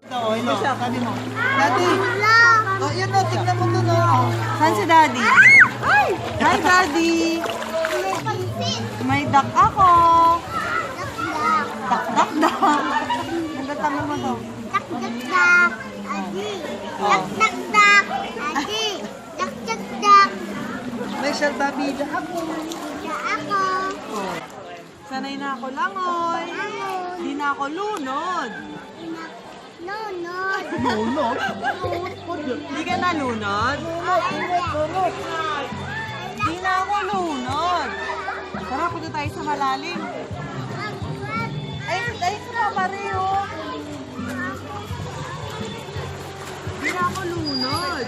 Ito siya, sabi mo. Daddy! Oh, yun o, tignan mo doon o. Saan si Daddy? Hi, Daddy! May duck ako. Duck. Ang tama mo to. May shalbabida ako. Sanay na ako langoy. Di na ako lunod. Lunod? Di ka na lunod? Di na ako lunod. Tara, punta tayo sa malalim. Ay, sa Mario. Di na ako lunod.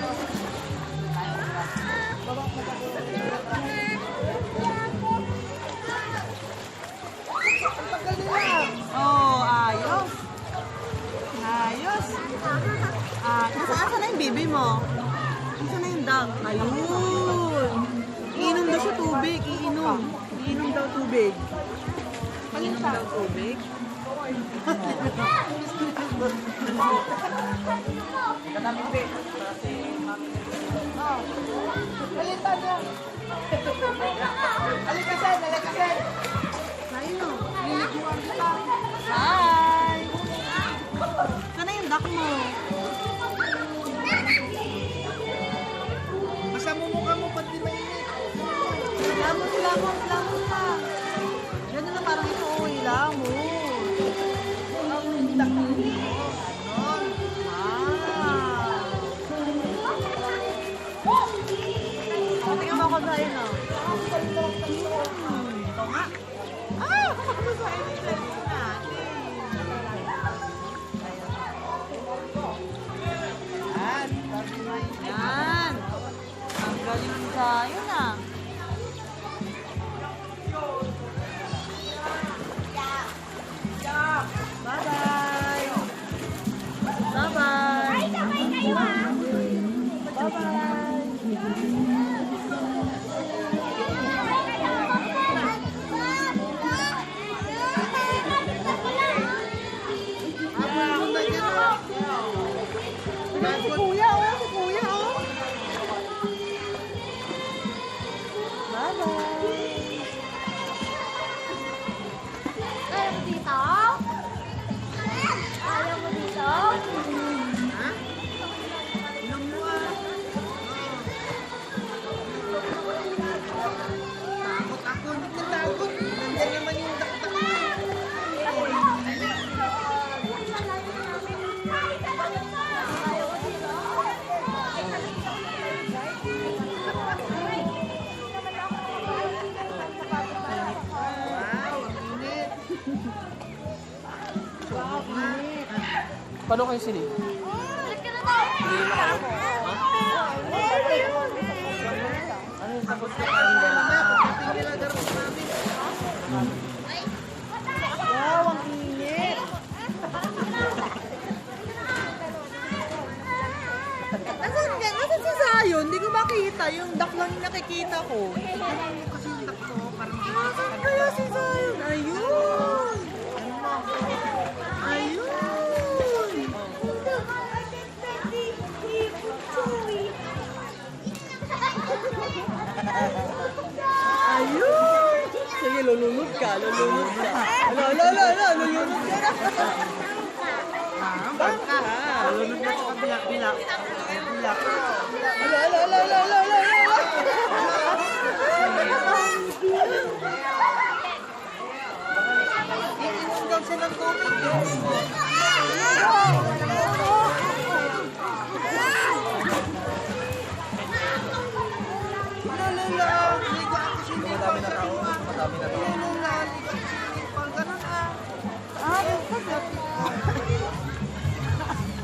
Oh, ayos. Ayos. Nasaan na yung baby mo? Nasaan na yung dog? Ayun. Iinom daw siya tubig. Iinom daw tubig. Iinom daw tubig. Palitan niya. Alikasan. Ayun. Niliguan kita. Hi! Sana yung duck mo? Basta mo mukha mo pag di mainit. Lamon pa. Gano'n na parang ito, lamon. Tingnan mo ako dahil na. Ito nga. Masahin ni Daddy natin. Yan. Ang galing sa'yo na. Bye-bye. Bye-bye. Bye-bye. Si Kuya, oh. Bye-bye. Kaya mo dito? Kaya mo dito? Ha? Inom mo ah. Takot ako. Hindi ka takot. Nandiyan naman yung dakdak mo. Paano kayo sili? Ano yung takot ka? Pagdating nila daros namin. Wow, ang init. Nasaan si Zion? Hindi ko makita. Yung duck lang yung nakikita ko. Kasi yung dakto, parang Nasaan kaya si Zion? Ayun. Ayun. Ayun. Sige, lulunod ka. Lulunod ka na. bangka. Lulunod na sa bilak-bilak. Bilak. Iinom daw siya ng tubig. Madami na tao.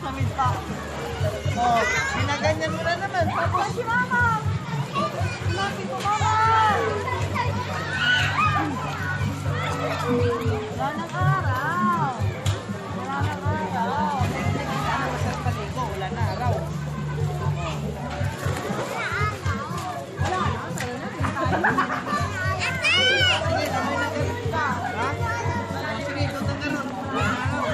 Kami pa. Oh, ginaganyan mo na naman. Tapos, Si Mama. Lagi po, Mama. Wala ng araw. Wala ng araw. sa paligo, wala na araw. Sige, tamay na ganun pa. Ha? Sige, tutang ganun. Wala na araw.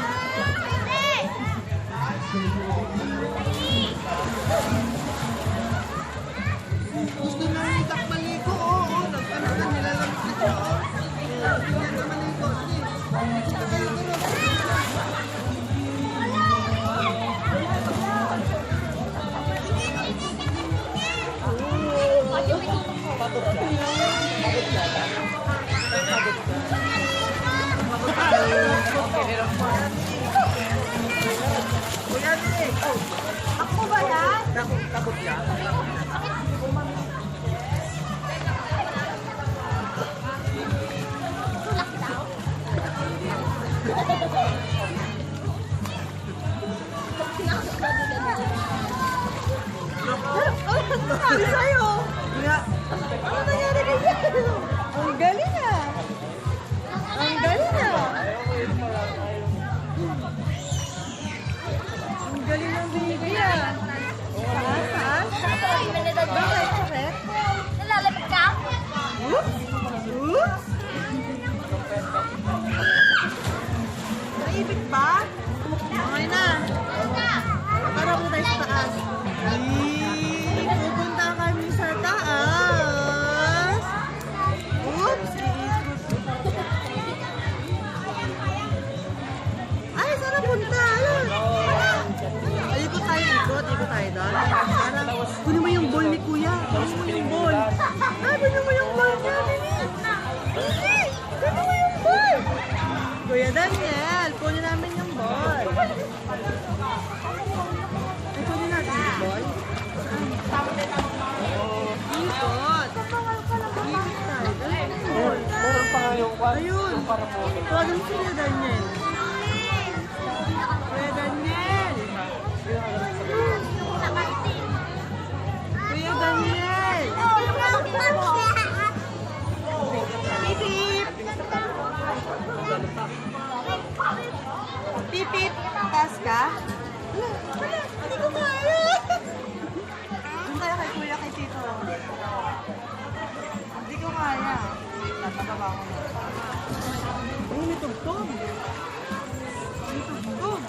Nag-abot ka? Tulak daw. Ano sabi sa'yo? Nga. Ano nangyari kay sa'yo? Ang galing ah. Ang galing ah. Ang galing ng baby ah. Saan? Ay, manilad mo. Bakit? Sakit? Nalalapit ka? Oops! Oops! Naibig ba? Okay na. Para mo tayo sa taas. Pupunta kami sa taas. Oops! Ay, saan na punta? Ikot tayo, ikot. Ikot tayo doon. Para, kunin mo yung ball ni Kuya. Kunin mo yung ball. Ay, kunin mo yung ball niya, Mimi. Mimi! Kunin mo yung ball. Kuya Daniel, kunin namin yung ball. Ay, kunin natin yung ball. Ikot. Ikot tayo. Meron pa nga yung one. Ayun. Para mo. Tawagan mo si Kuya Daniel. Kuya Daniel. Kuya Daniel. Pip, pip. Pip, pip. Taas ka? Wala. Hindi ko kaya. Doon tayo kay Kuya, kay Tito. Hindi ko kaya. Tataba ko na. Ay, may tugtog. May tugtog.